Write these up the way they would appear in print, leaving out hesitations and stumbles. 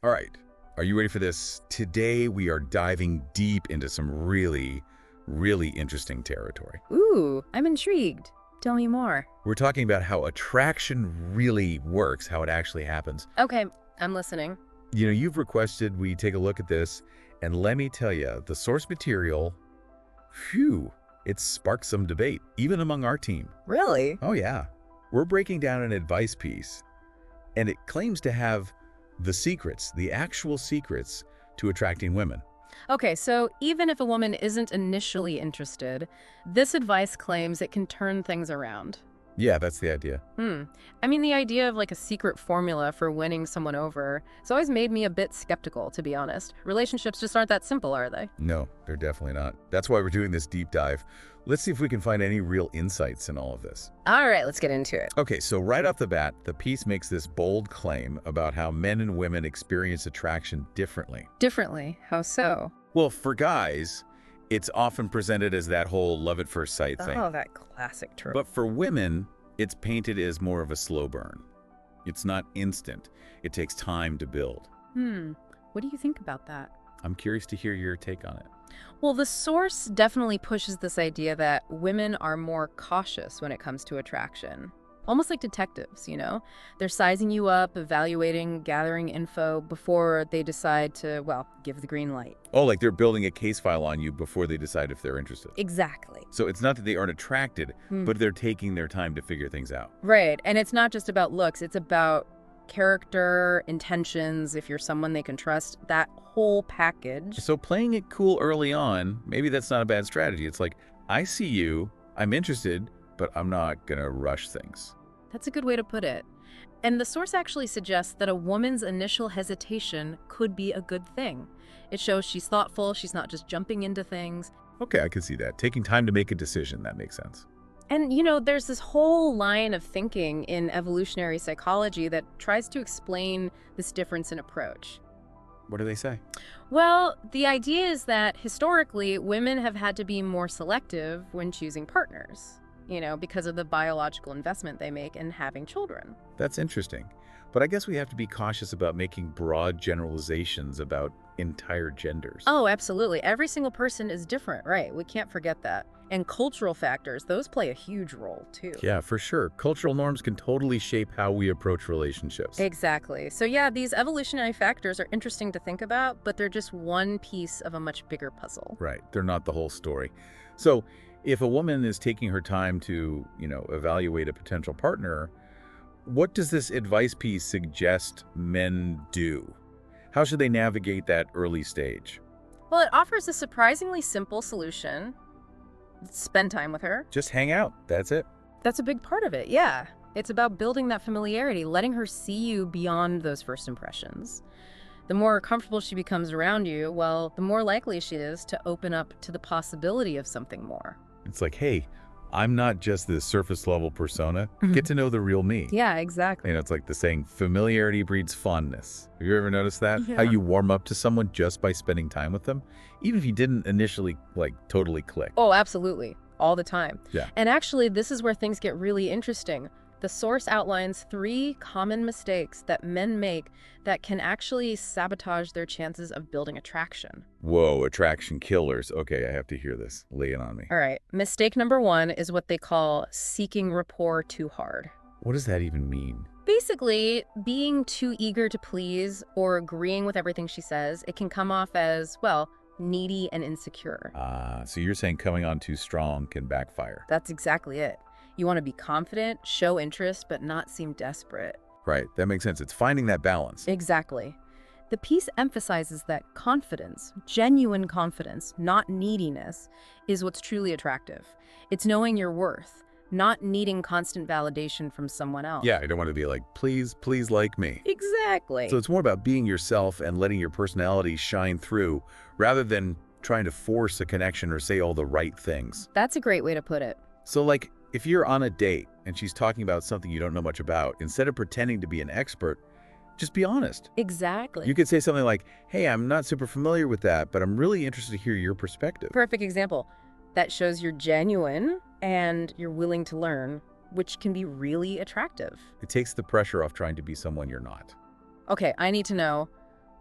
All right, are you ready for this? Today we are diving deep into some really interesting territory. Ooh, I'm intrigued. Tell me more. We're talking about how attraction really works, how it actually happens. Okay, I'm listening. You've requested we take a look at this, and let me tell you, the source material, phew, it sparked some debate, even among our team. Really? Oh yeah, we're breaking down an advice piece, and it claims to have the secrets, the actual secrets to attracting women. Okay, so even if a woman isn't initially interested, this advice claims it can turn things around. Yeah, that's the idea. I mean, the idea of like a secret formula for winning someone over has always made me a bit skeptical, to be honest. Relationships just aren't that simple, are they? No, they're definitely not. That's why we're doing this deep dive. Let's see if we can find any real insights in all of this. All right, let's get into it. Okay, so right off the bat, the piece makes this bold claim about how men and women experience attraction differently. Differently? How so? Well, for guys, it's often presented as that whole love at first sight thing. Oh, that classic trope. But for women, it's painted as more of a slow burn. It's not instant. It takes time to build. What do you think about that? I'm curious to hear your take on it. Well, the source definitely pushes this idea that women are more cautious when it comes to attraction. Almost like detectives, you know? They're sizing you up, evaluating, gathering info before they decide to, well, give the green light. Oh, like they're building a case file on you before they decide if they're interested. Exactly. So it's not that they aren't attracted, but they're taking their time to figure things out. Right. And it's not just about looks, it's about character, intentions, if you're someone they can trust, that whole package. So playing it cool early on, maybe that's not a bad strategy. It's like, I see you, I'm interested, but I'm not gonna rush things. That's a good way to put it. And the source actually suggests that a woman's initial hesitation could be a good thing. It shows she's thoughtful, she's not just jumping into things. Okay, I can see that. Taking time to make a decision, that makes sense. And, you know, there's this whole line of thinking in evolutionary psychology that tries to explain this difference in approach. What do they say? Well, the idea is that historically, women have had to be more selective when choosing partners, you know, because of the biological investment they make in having children. That's interesting. But I guess we have to be cautious about making broad generalizations about entire genders. Oh, absolutely. Every single person is different, right? We can't forget that. And cultural factors, those play a huge role, too. Yeah, for sure. Cultural norms can totally shape how we approach relationships. Exactly. So yeah, these evolutionary factors are interesting to think about, but they're just one piece of a much bigger puzzle. Right. They're not the whole story. So if a woman is taking her time to, evaluate a potential partner, what does this advice piece suggest men do? How should they navigate that early stage? Well, it offers a surprisingly simple solution. Spend time with her. Just hang out. That's it. That's a big part of it, yeah. It's about building that familiarity, letting her see you beyond those first impressions. The more comfortable she becomes around you, well, the more likely she is to open up to the possibility of something more. It's like, hey, I'm not just this surface level persona. Get to know the real me. Yeah, exactly. It's like the saying, familiarity breeds fondness. Have you ever noticed that? Yeah. How you warm up to someone just by spending time with them? Even if you didn't initially, totally click. Oh, absolutely. All the time. Yeah. And actually, this is where things get really interesting. The source outlines 3 common mistakes that men make that can actually sabotage their chances of building attraction. Whoa, attraction killers. Okay, I have to hear this. Lay it on me. All right. Mistake number 1 is what they call seeking rapport too hard. What does that even mean? Basically, being too eager to please or agreeing with everything she says, it can come off as, well, needy and insecure. So you're saying coming on too strong can backfire. That's exactly it. You want to be confident, show interest, but not seem desperate. Right, that makes sense. It's finding that balance. Exactly. The piece emphasizes that confidence, genuine confidence, not neediness, is what's truly attractive. It's knowing your worth, not needing constant validation from someone else. Yeah, I don't want to be like, please like me. Exactly. So it's more about being yourself and letting your personality shine through rather than trying to force a connection or say all the right things. That's a great way to put it. So if you're on a date and she's talking about something you don't know much about, instead of pretending to be an expert, just be honest. Exactly. You could say something like, hey, I'm not super familiar with that, but I'm really interested to hear your perspective. Perfect example. That shows you're genuine and you're willing to learn, which can be really attractive. It takes the pressure off trying to be someone you're not. Okay, I need to know,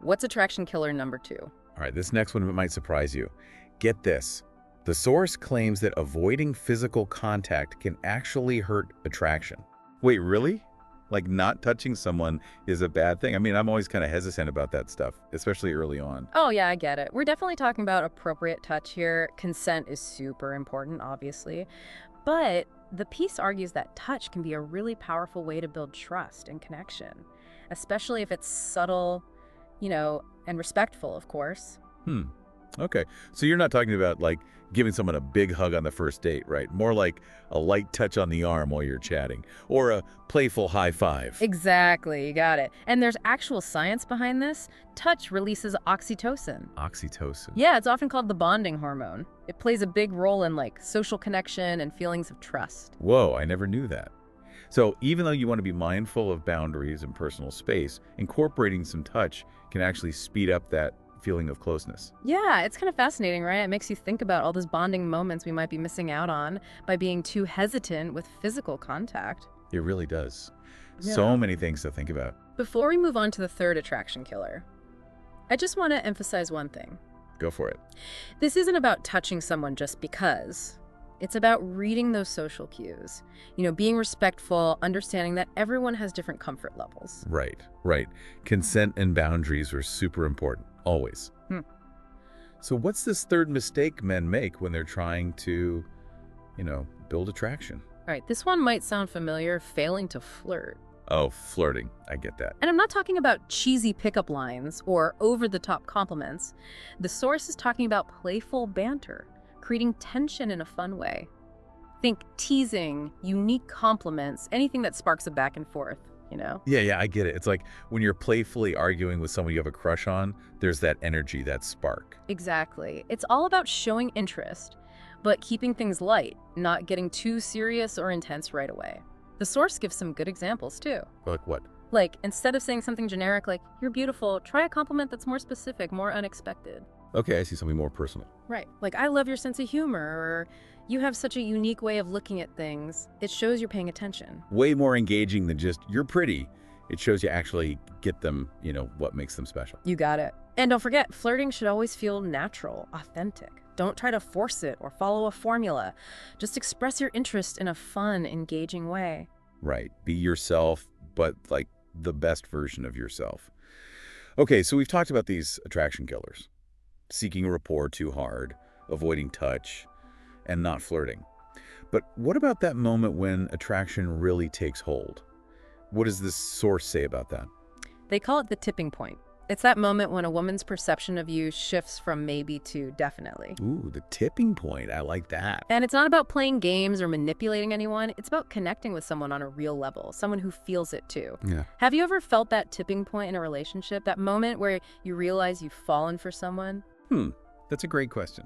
What's attraction killer number 2? All right, this next one might surprise you. Get this. The source claims that avoiding physical contact can actually hurt attraction. Wait, really? Like not touching someone is a bad thing? I mean, I'm always kind of hesitant about that stuff, especially early on. Oh, yeah, I get it. We're definitely talking about appropriate touch here. Consent is super important, obviously. But the piece argues that touch can be a really powerful way to build trust and connection, especially if it's subtle, and respectful, of course. Okay. So you're not talking about like giving someone a big hug on the first date, right? More like a light touch on the arm while you're chatting, or a playful high five. Exactly, you got it. And there's actual science behind this. Touch releases oxytocin. Oxytocin. Yeah, it's often called the bonding hormone. It plays a big role in social connection and feelings of trust. Whoa, I never knew that. So even though you want to be mindful of boundaries and personal space, incorporating some touch can actually speed up that feeling of closeness. Yeah, it's kind of fascinating, right? It makes you think about all those bonding moments we might be missing out on by being too hesitant with physical contact. It really does. Yeah. So many things to think about. Before we move on to the third attraction killer, I just want to emphasize one thing. Go for it. This isn't about touching someone just because. It's about reading those social cues. Being respectful, understanding that everyone has different comfort levels. Right. Consent and boundaries are super important, always. So what's this third mistake men make when they're trying to, build attraction? All right, this one might sound familiar, failing to flirt. Oh, flirting. I get that. And I'm not talking about cheesy pickup lines or over-the-top compliments. The source is talking about playful banter, creating tension in a fun way. Think teasing, unique compliments, anything that sparks a back and forth, Yeah, I get it. It's like when you're playfully arguing with someone you have a crush on, there's that energy, that spark. Exactly. It's all about showing interest, but keeping things light, not getting too serious or intense right away. The source gives some good examples, too. Like what? Like, instead of saying something generic like, "You're beautiful," try a compliment that's more specific, more unexpected. Okay, I see something more personal. Right. Like, "I love your sense of humor," or "You have such a unique way of looking at things." It shows you're paying attention. Way more engaging than just, "You're pretty." It shows you actually get them, what makes them special. You got it. And don't forget, flirting should always feel natural, authentic. Don't try to force it or follow a formula. Just express your interest in a fun, engaging way. Right. Be yourself, but like the best version of yourself. Okay, so we've talked about these attraction killers. Seeking a rapport too hard, avoiding touch, and not flirting. But what about that moment when attraction really takes hold? What does this source say about that? They call it the tipping point. It's that moment when a woman's perception of you shifts from maybe to definitely. Ooh, the tipping point. I like that. And it's not about playing games or manipulating anyone. It's about connecting with someone on a real level, someone who feels it too. Yeah. Have you ever felt that tipping point in a relationship, that moment where you realize you've fallen for someone? That's a great question.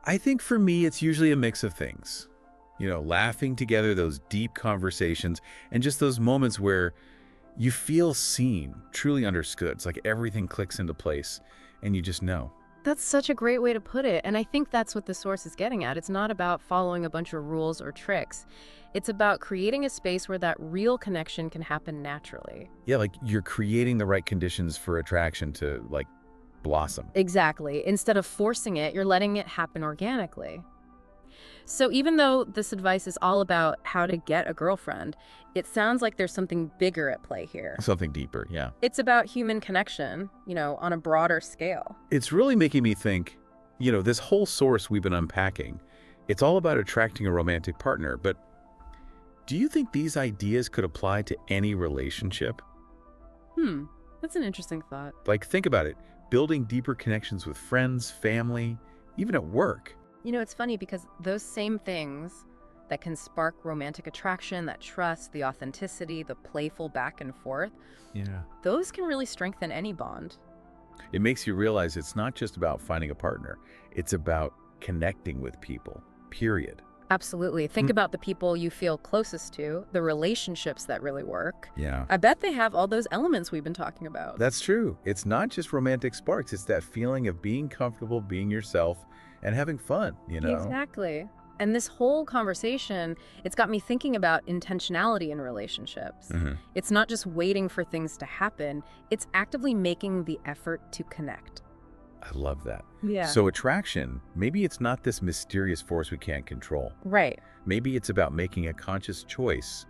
I think for me, it's usually a mix of things. Laughing together, those deep conversations, and just those moments where you feel seen, truly understood. It's like everything clicks into place and you just know. That's such a great way to put it. And I think that's what the source is getting at. It's not about following a bunch of rules or tricks. It's about creating a space where that real connection can happen naturally. Yeah, like you're creating the right conditions for attraction to blossom. Exactly. Instead of forcing it, you're letting it happen organically. So even though this advice is all about how to get a girlfriend, it sounds like there's something bigger at play here. Something deeper, yeah. It's about human connection, on a broader scale. It's really making me think, this whole source we've been unpacking, it's all about attracting a romantic partner, but do you think these ideas could apply to any relationship? That's an interesting thought. Think about it. Building deeper connections with friends, family, even at work. It's funny because those same things that can spark romantic attraction, that trust, the authenticity, the playful back and forth, those can really strengthen any bond. It makes you realize it's not just about finding a partner. It's about connecting with people, period. Absolutely. Think about the people you feel closest to, the relationships that really work. Yeah. I bet they have all those elements we've been talking about. That's true. It's not just romantic sparks. It's that feeling of being comfortable, being yourself, and having fun, Exactly. And this whole conversation, it's got me thinking about intentionality in relationships. It's not just waiting for things to happen, it's actively making the effort to connect. I love that. Yeah. So attraction, maybe it's not this mysterious force we can't control. Right. Maybe it's about making a conscious choice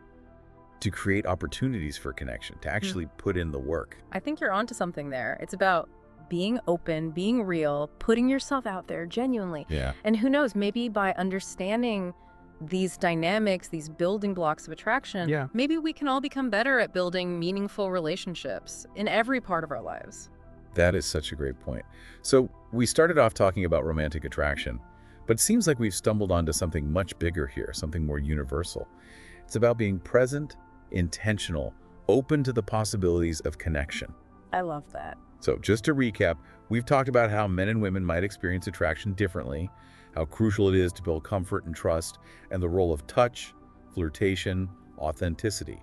to create opportunities for connection, to actually put in the work. I think you're onto something there. It's about being open, being real, putting yourself out there genuinely. Yeah. And who knows, maybe by understanding these dynamics, these building blocks of attraction, maybe we can all become better at building meaningful relationships in every part of our lives. That is such a great point. So we started off talking about romantic attraction, but it seems like we've stumbled onto something much bigger here, something more universal. It's about being present, intentional, open to the possibilities of connection. I love that. So just to recap, we've talked about how men and women might experience attraction differently, how crucial it is to build comfort and trust, and the role of touch, flirtation, authenticity.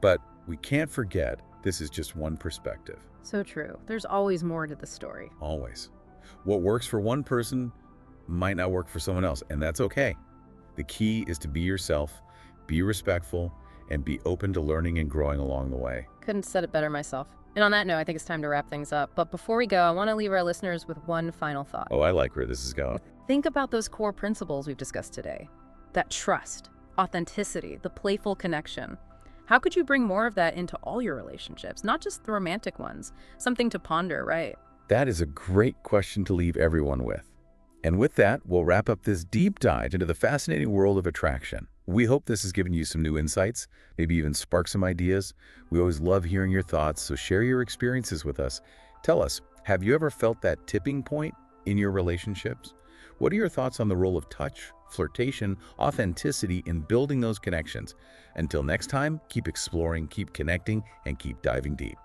But we can't forget this is just one perspective. So true. There's always more to the story. Always. What works for one person might not work for someone else, and that's okay. The key is to be yourself, be respectful, and be open to learning and growing along the way. Couldn't have said it better myself. And on that note, I think it's time to wrap things up. But before we go, I want to leave our listeners with one final thought. Oh, I like where this is going. Think about those core principles we've discussed today. That trust, authenticity, the playful connection. How could you bring more of that into all your relationships, not just the romantic ones? Something to ponder, right? That is a great question to leave everyone with. And with that, we'll wrap up this deep dive into the fascinating world of attraction. We hope this has given you some new insights, maybe even sparked some ideas. We always love hearing your thoughts, so share your experiences with us. Tell us, have you ever felt that tipping point in your relationships? What are your thoughts on the role of touch, flirtation, authenticity in building those connections? Until next time, keep exploring, keep connecting, and keep diving deep.